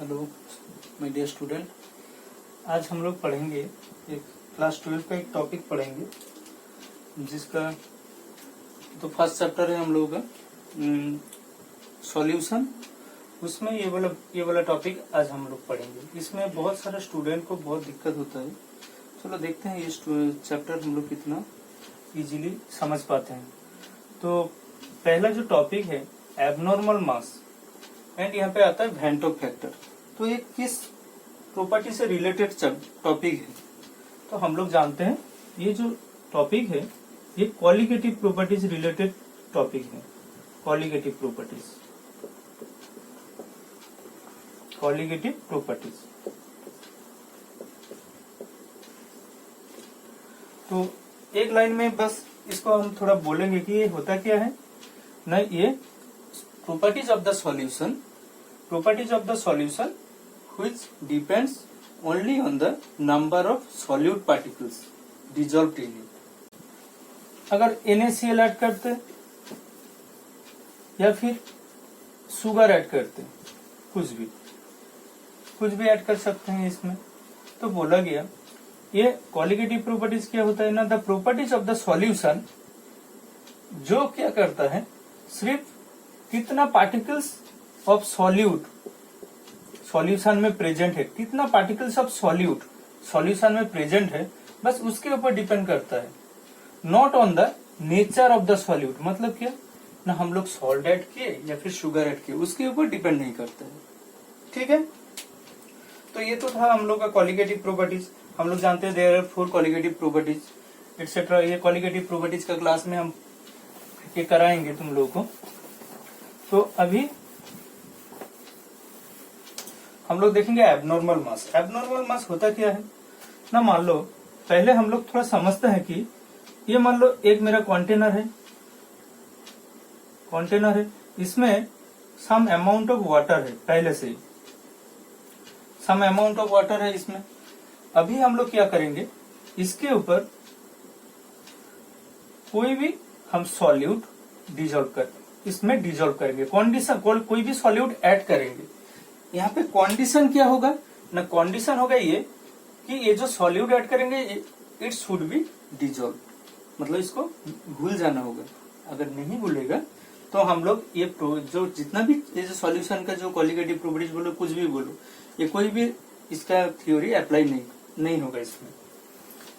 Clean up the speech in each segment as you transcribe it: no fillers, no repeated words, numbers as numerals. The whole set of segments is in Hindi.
हेलो माय डियर स्टूडेंट, आज हम लोग पढ़ेंगे एक क्लास 12 का एक टॉपिक पढ़ेंगे जिसका तो फर्स्ट चैप्टर है हम लोगों का सॉल्यूशन। उसमें ये वाला टॉपिक आज हम लोग पढ़ेंगे। इसमें बहुत सारे स्टूडेंट को बहुत दिक्कत होता है। चलो देखते हैं ये चैप्टर हम लोग कितना इजीली समझ पाते हैं। तो पहला जो टॉपिक है एबनॉर्मल मास एंड यहाँ पे आता है वेंटो फैक्टर। तो ये किस प्रॉपर्टी से रिलेटेड टॉपिक है? तो हम लोग जानते हैं ये जो टॉपिक है ये क्वालिटेटिव प्रॉपर्टीज रिलेटेड टॉपिक है। Qualitative properties. तो एक लाइन में बस इसको हम थोड़ा बोलेंगे कि ये होता क्या है ना। ये properties of the solution which depends only on the number of solute particles dissolved in it। अगर NaCl ऐड करते या फिर शुगर ऐड करते, कुछ भी ऐड कर सकते हैं इसमें। तो बोला गया ये क्वालिटेटिव प्रॉपर्टीज क्या होता है ना, the properties of the solution जो क्या करता है सिर्फ कितना पार्टिकल्स ऑफ सॉल्यूट सॉल्यूशन में प्रेजेंट है, कितना पार्टिकल्स ऑफ सॉल्यूट सॉल्यूशन में प्रेजेंट है, बस उसके ऊपर डिपेंड करता है। Not on the nature of the solute, मतलब क्या ना हम लोग सॉल्ट ऐड किए या फिर शुगर ऐड किए उसके ऊपर डिपेंड नहीं करता है। ठीक है, तो ये तो था हम लोग का क्वालिटेटिव प्रॉपर्टीज। हम लोग जानते हैं there are 4 qualitative properties etcetera. ये क्वालिटेटिव प्रॉपर्टीज का क्लास में हम ये कराएंगे तुम लोगों को। तो अभी हम लोग देखेंगे एबनॉर्मल मास। एबनॉर्मल मास होता क्या है ना, मान लो पहले हम लोग थोड़ा समझते हैं कि ये मान लो एक मेरा कंटेनर है, इसमें सम अमाउंट ऑफ वाटर है, पहले से ही सम अमाउंट ऑफ वाटर है इसमें। अभी हम लोग क्या करेंगे, इसके ऊपर कोई भी हम सॉल्यूट इसमें डिजोल्व करेंगे। कंडीशन कोई भी सॉल्यूट ऐड करेंगे। यहाँ पे कंडीशन क्या होगा ना, कंडीशन होगा ये कि ये जो सॉल्यूट ऐड करेंगे इट शुड बी डिजोल्व, मतलब इसको भूल जाना होगा। अगर नहीं भूलेगा तो हम लोग ये जो जितना भी ये जो सॉल्यूशन का जो क्वालिटेटिव प्रॉपर्टीज बोलो, कुछ भी बोलो, ये कोई भी इसका थ्योरी अप्लाई नहीं होगा इसमें।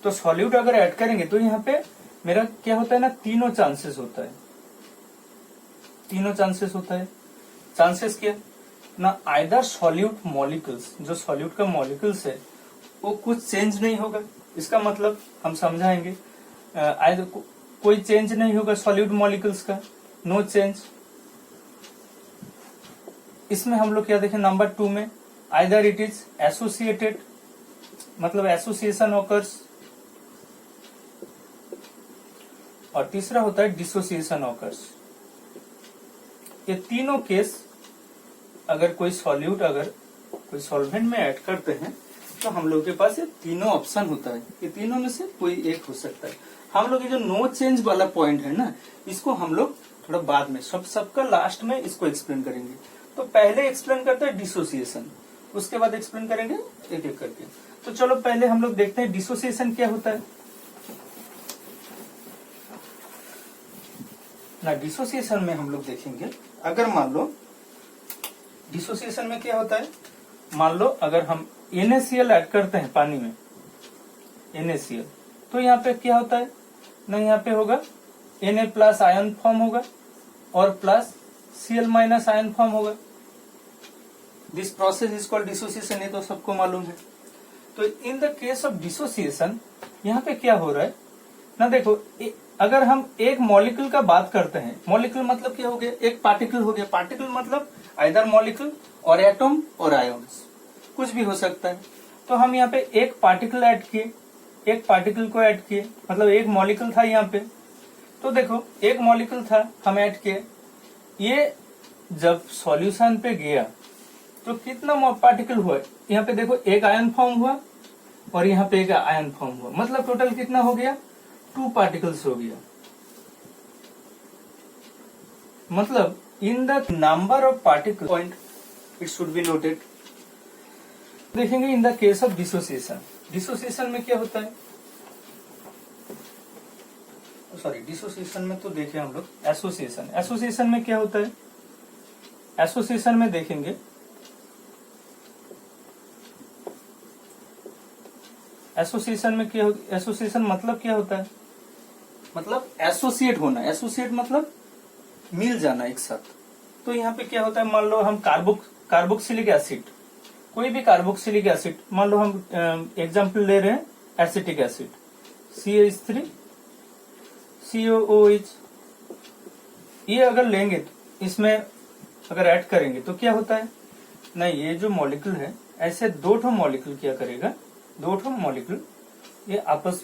तो सॉल्यूट अगर ऐड करेंगे तो यहाँ पे मेरा क्या होता है ना, तीनों चांसेस होता है। चांसेस क्या ना, आइदर सॉल्यूट मॉलिक्यूल्स, जो सॉल्यूट का मॉलिक्यूल्स है वो कुछ चेंज नहीं होगा। इसका मतलब हम समझाएंगे आइदर कोई चेंज नहीं होगा सॉल्यूट मॉलिक्यूल्स का, नो चेंज। इसमें हम लोग क्या देखें नंबर 2 में, आइदर इट इज एसोसिएटेड, मतलब एसोसिएशन ऑकर्स, और तीसरा होता है डिसोसिएशन ऑकर्स। ये तीनों केस अगर कोई सॉल्यूट अगर कोई सॉल्वेंट में ऐड करते हैं तो हम लोग के पास ये तीनों ऑप्शन होता है। ये तीनों में से कोई एक हो सकता है। हम लोग ये जो नो चेंज वाला पॉइंट है ना, इसको हम लोग थोड़ा बाद में सबका लास्ट में इसको एक्सप्लेन करेंगे। तो पहले एक्सप्लेन करते हैं डिसोसिएशन, उसके बाद एक्सप्लेन करेंगे एक एक करके। तो चलो पहले हम लोग देखते हैं डिसोसिएशन क्या होता है ना। डिसोसिएशन में हम लोग देखेंगे, अगर मान लो डिसोसिएशन में क्या होता है, मान लो अगर हम NaCl ऐड करते हैं पानी में, NaCl, तो यहाँ पे क्या होता है ना, यहाँ पे होगा Na प्लस आयन फॉर्म होगा और plus Cl minus ion form होगा। This process is called dissociation, ये तो सबको मालूम है। तो in the case of dissociation यहाँ पे क्या हो रहा है ना, देखो अगर हम एक मॉलिक्यूल का बात करते हैं, मॉलिक्यूल मतलब क्या हो गया, एक पार्टिकल हो गया। पार्टिकल मतलब आइदर मॉलिक्यूल और एटम और आयन्स, कुछ भी हो सकता है। तो हम यहाँ पे एक पार्टिकल ऐड किए, एक पार्टिकल को ऐड किए, मतलब एक मॉलिक्यूल था यहाँ पे। तो देखो एक मॉलिक्यूल था, हम ऐड किए, ये जब सॉल्यूशन पे गया तो कितना पार्टिकल हुआ, यहाँ पे देखो एक आयन फॉर्म हुआ और यहाँ पे एक आयन फॉर्म हुआ, मतलब टोटल कितना हो गया, 2 पार्टिकल्स हो गया। मतलब in the number of particle point it should be noted देखेंगे इन the case of dissociation. Dissociation में क्या होता है, सॉरी डिसोसिएशन में तो देखे हम लोग, एसोसिएशन। एसोसिएशन में क्या होता है, एसोसिएशन में देखेंगे एसोसिएशन में क्या, एसोसिएशन मतलब क्या होता है, मतलब एसोसिएट होना। एसोसिएट मतलब मिल जाना एक साथ। तो यहाँ पे क्या होता है, मान लो हम कार्बोक्सिलिक एसिड, कोई भी कार्बोक्सिलिक एसिड, मान लो हम एग्जांपल ले रहे हैं एसिटिक एसिड CH3 COOH, ये अगर लेंगे तो इसमें अगर ऐड करेंगे तो क्या होता है ना, ये जो मॉलिक्यूल है ऐसे दो ठो मॉलिक्यूल क्या करेगा, दो ठो मॉलिक्यूल ये आपस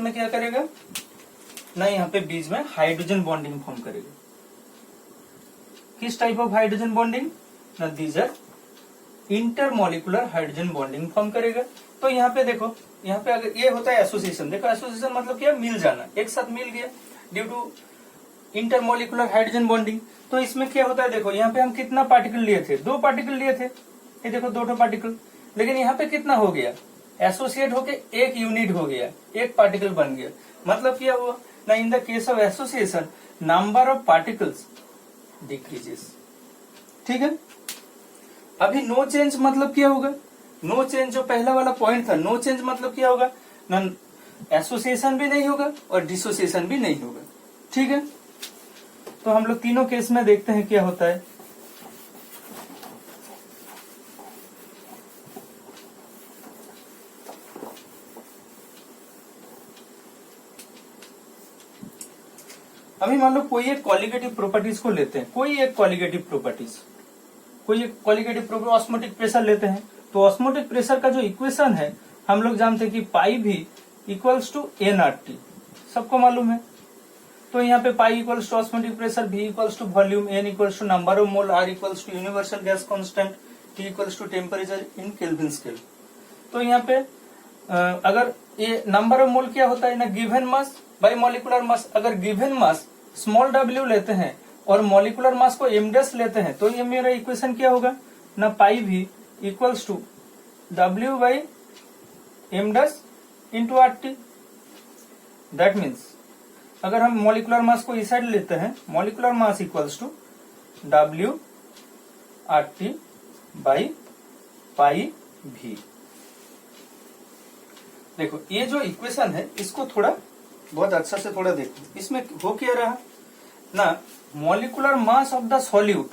में क्या करेगा ना, यहाँ पे बीच में हाइड्रोजन बॉन्डिंग फॉर्म करेगा। किस टाइप ऑफ हाइड्रोजन बॉन्डिंग ना, these are intermolecular hydrogen bonding form करेगा। तो यहाँ पे देखो, यहाँ पे अगर ये होता है एसोसिएशन, देखो एसोसिएशन मतलब क्या, मिल जाना, एक साथ मिल गया due to intermolecular hydrogen bonding. तो इसमें क्या होता है, देखो यहाँ पे हम कितना पार्टिकल लिए थे, दो पार्टिकल लिए थे, ये देखो दो ठो पार्टिकल, लेकिन यहाँ पे कितना हो गया, एसोसिएट होके एक यूनिट हो गया, एक पार्टिकल बन गया। मतलब क्या हुआ ना, इन the case of association number of particles decreases. ठीक है, अभी नो चेंज मतलब क्या होगा, नो चेंज जो पहला वाला पॉइंट था, नो चेंज मतलब क्या होगा ना, एसोसिएशन भी नहीं होगा और डिसोसिएशन भी नहीं होगा। ठीक है, तो हम लोग तीनों केस में देखते हैं क्या होता है। अभी मान लो कोई एक कॉलिगेटिव प्रॉपर्टीज को लेते हैं, कोई एक कॉलिगेटिव प्रॉपर्टीज ऑस्मोटिक प्रेशर लेते हैं। तो ऑस्मोटिक प्रेशर का जो इक्वेशन है हम लोग जानते हैं कि पाई भी इक्वल्स टू nRT, सबको मालूम है। तो यहाँ पे pi equals to osmotic pressure, V equals to volume, N equals to number of mole, R equals to universal gas constant, T equals to temperature in Kelvin scale. तो यहाँ पे अगर ये नंबर ऑफ मोल क्या होता है ना, given mass by molecular mass. अगर गिवन मास स्मॉल w लेते हैं और मॉलिक्यूलर मास को m' लेते हैं, तो ये मेरा इक्वेशन क्या होगा ना, पाई भी equals to w by m' into RT। That means अगर हम मॉलिक्यूलर मास को इस साइड लेते हैं, molecular mass equals to w RT by pi v। देखो ये जो इक्वेशन है इसको थोड़ा बहुत अच्छा से थोड़ा देखो, इसमें हो क्या रहा ना, molecular mass of the solute,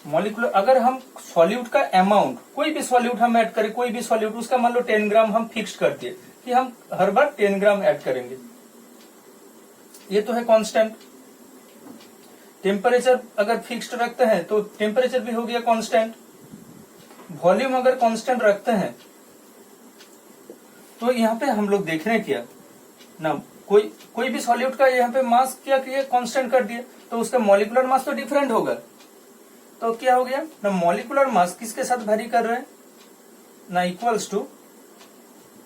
molecular अगर हम सॉल्यूट का अमाउंट, कोई भी सॉल्यूट हम ऐड करें, कोई भी सॉल्यूट, उसका मान लो 10 ग्राम हम फिक्स कर दिए कि हम हर बार 10 ग्राम ऐड करेंगे, ये तो है कांस्टेंट। टेम्परेचर अगर फिक्स्ड रखते हैं तो टेम्परेचर भी हो गया कांस्टेंट। वॉल्यूम अगर कांस्टेंट रखते हैं तो यहाँ पे हम लोग देख रहे हैं क्या ना, कोई भी सॉल्यूट का यहाँ पे मास क्या किया, कांस्टेंट कर दिया, तो उसका मॉलिक्यूलर मास तो डिफरेंट होगा। तो क्या हो गया ना, मॉलिक्यूलर मास किसके साथ वैरी कर रहे हैं ना, equals to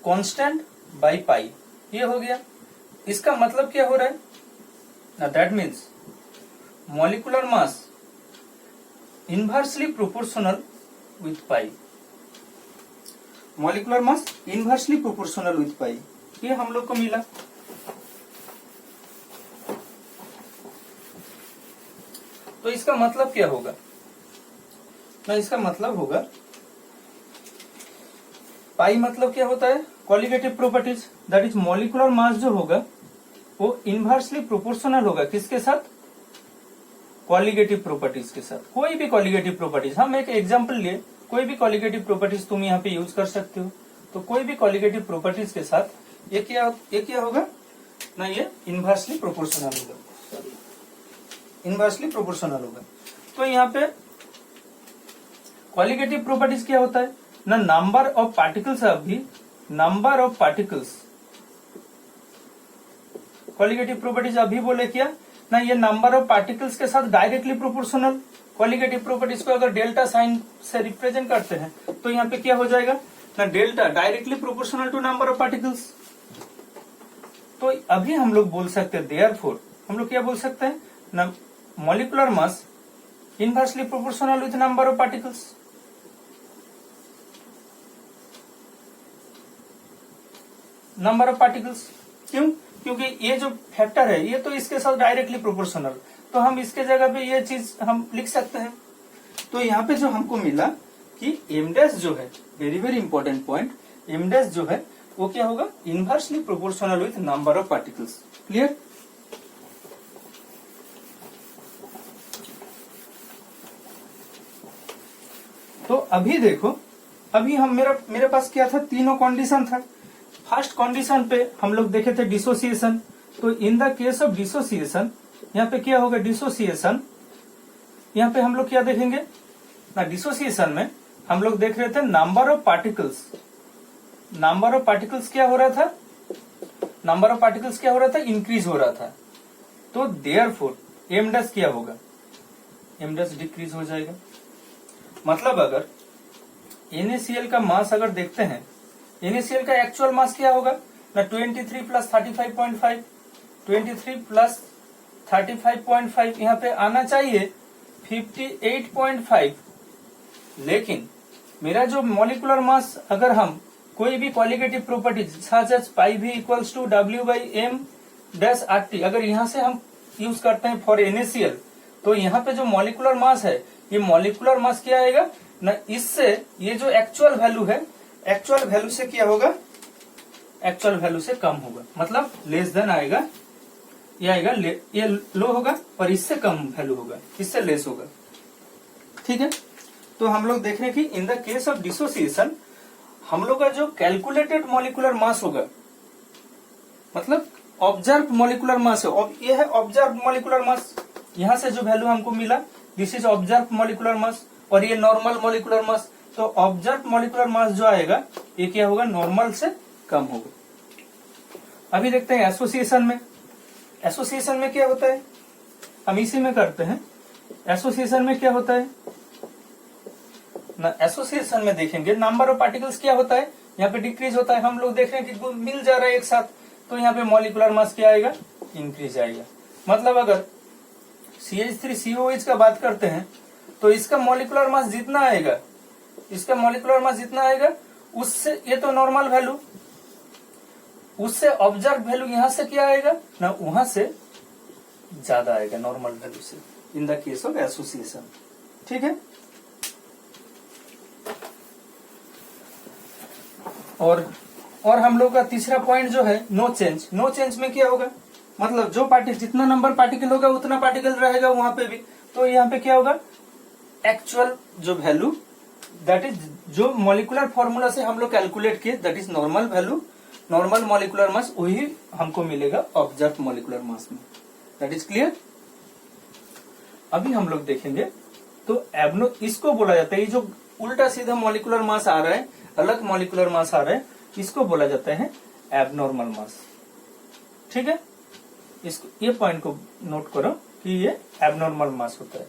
constant by pi, ये हो गया। इसका मतलब क्या हो रहा है ना, that means molecular mass inversely proportional with pi, molecular mass inversely proportional with pi, ये हम लोग को मिला। तो इसका मतलब क्या होगा ना, इसका मतलब होगा पाई मतलब क्या होता है, colligative properties, that is molecular mass जो होगा वो इनवर्सली प्रोपोर्शनल होगा किसके साथ, कॉलिगेटिव प्रॉपर्टीज के साथ। कोई भी कॉलिगेटिव प्रॉपर्टीज, हम एक एग्जांपल लिए, कोई भी कॉलिगेटिव प्रॉपर्टीज तुम यहाँ पे यूज कर सकते हो। तो कोई भी कॉलिगेटिव प्रॉपर्टीज के साथ ये क्या होगा ना, ये इनवर्सली प्रोपोर्शनल होगा, इनवर्सली प्रोपोर्शनल होगा। तो यहाँ पे कॉलिगेटिव प्रॉपर्टीज क्या होता है ना, नंबर ऑफ पार्टिकल्स, अभी number of particles, colligative properties अभी बोले क्या ना ये नंबर ऑफ पार्टिकल्स के साथ डायरेक्टली प्रोपोर्शनल। क्वालिटेटिव प्रॉपर्टीज को अगर डेल्टा साइन से रिप्रेजेंट करते हैं तो यहाँ पे क्या हो जाएगा ना, delta directly proportional to number of particles. तो अभी हम लोग बोल सकते हैं देयरफॉर हम लोग क्या बोल सकते हैं ना, molecular mass inversely proportional with number of particles. Number of particles क्यों? क्योंकि ये जो फैक्टर है ये तो इसके साथ डायरेक्टली प्रोपोर्शनल, तो हम इसके जगह पे ये चीज हम लिख सकते हैं। तो यहाँ पे जो हमको मिला कि एम डैश जो है, very very important point, M dash जो है वो क्या होगा, inversely proportional with number of particles. Clear? तो अभी देखो, अभी हम मेरे पास क्या था, तीनों कंडीशन था। फर्स्ट कंडीशन पे हम लोग देखे थे डिसोसिएशन। तो in the case of dissociation यहाँ पे क्या होगा, डिसोसिएशन यहाँ पे हम लोग क्या देखेंगे ना, डिसोसिएशन में हम लोग देख रहे थे number of particles. Number of particles क्या हो रहा था, नंबर ऑफ पार्टिकल्स क्या हो रहा था, इंक्रीज हो रहा था। तो देयरफॉर एम डैश क्या होगा, एम डैश डिक्रीज हो जाएगा। मतलब अगर NaCl का मास अगर देखते हैं, NaCl का एक्चुअल मास क्या होगा ना, 23 प्लस 35.5, 23 प्लस 35.5 यहाँ पे आना चाहिए 58.5। लेकिन मेरा जो मॉलिक्यूलर मास, अगर हम कोई भी क्वालिटेटिव प्रॉपर्टीज सच एज पाई भी equals to W/m dash RT अगर यहाँ से हम यूज करते हैं फॉर NaCl, तो यहाँ पे जो मॉलिक्यूलर मास है, ये मॉलिक्यूलर मास क्या आएगा ना, इससे ये जो एक्चुअल वैल्यू है, एक्चुअल वैल्यू से क्या होगा, एक्चुअल वैल्यू से कम होगा। मतलब लेस देन आएगा, ये आएगा ये लो होगा और इससे कम वैल्यू होगा, इससे लेस होगा। ठीक है? तो हम लोग देख रहे हैं कि इन द केस ऑफ डिसोसिएशन हम लोग का जो कैलकुलेटेड मॉलिक्यूलर मास होगा, मतलब ऑब्जर्व मॉलिक्यूलर मास है, ये है ऑब्जर्व मॉलिक्यूलर मास। यहां से जो वैल्यू हमको मिला, this is observe molecular mass, और ये नॉर्मल मॉलिक्यूलर मास। तो ऑब्जर्व मॉलिक्यूलर मास जो आएगा ये क्या होगा, नॉर्मल से कम होगा। अभी देखते हैं एसोसिएशन में। एसोसिएशन में क्या होता है, हम इसी में करते हैं। एसोसिएशन में क्या होता है ना, एसोसिएशन में देखेंगे नंबर ऑफ पार्टिकल्स क्या होता है, यहाँ पे डिक्रीज होता है। हम लोग देख रहे हैं कि मिल जा रहा है एक साथ, तो यहाँ पे मॉलिक्यूलर मास क्या आएगा, इंक्रीज आएगा। मतलब अगर CH3COH का बात करते हैं तो इसका मॉलिक्यूलर मास जितना आएगा, इसका मॉलिक्यूलर मास जितना आएगा उससे, ये तो नॉर्मल वैल्यू, उससे ऑब्जर्व वैल्यू यहाँ से क्या आएगा ना, वहां से ज्यादा आएगा नॉर्मल वैल्यू से, इन द केस ऑफ एसोसिएशन। ठीक है? और हम लोग का तीसरा पॉइंट जो है नो चेंज। नो चेंज में क्या होगा, मतलब जो पार्टिकल, जितना नंबर पार्टिकल होगा उतना पार्टिकल रहेगा वहां पे भी। तो यहाँ पे क्या होगा, एक्चुअल जो वैल्यू, दैट इज जो मॉलिक्यूलर फॉर्मूला से हम लोग कैलकुलेट किए, that is normal value, normal molecular mass, वही हमको मिलेगा ऑब्जर्व मॉलिक्यूलर मास में। That is clear? अभी हम लोग देखेंगे तो इसको बोला जाता है, ये जो उल्टा सीधा मॉलिक्यूलर मास आ रहा है, अलग मॉलिक्यूलर मास आ रहा है, इसको बोला जाता है एबनॉर्मल मास। ठीक है? इसको, ये पॉइंट को नोट करो कि ये एबनॉर्मल मास होता है।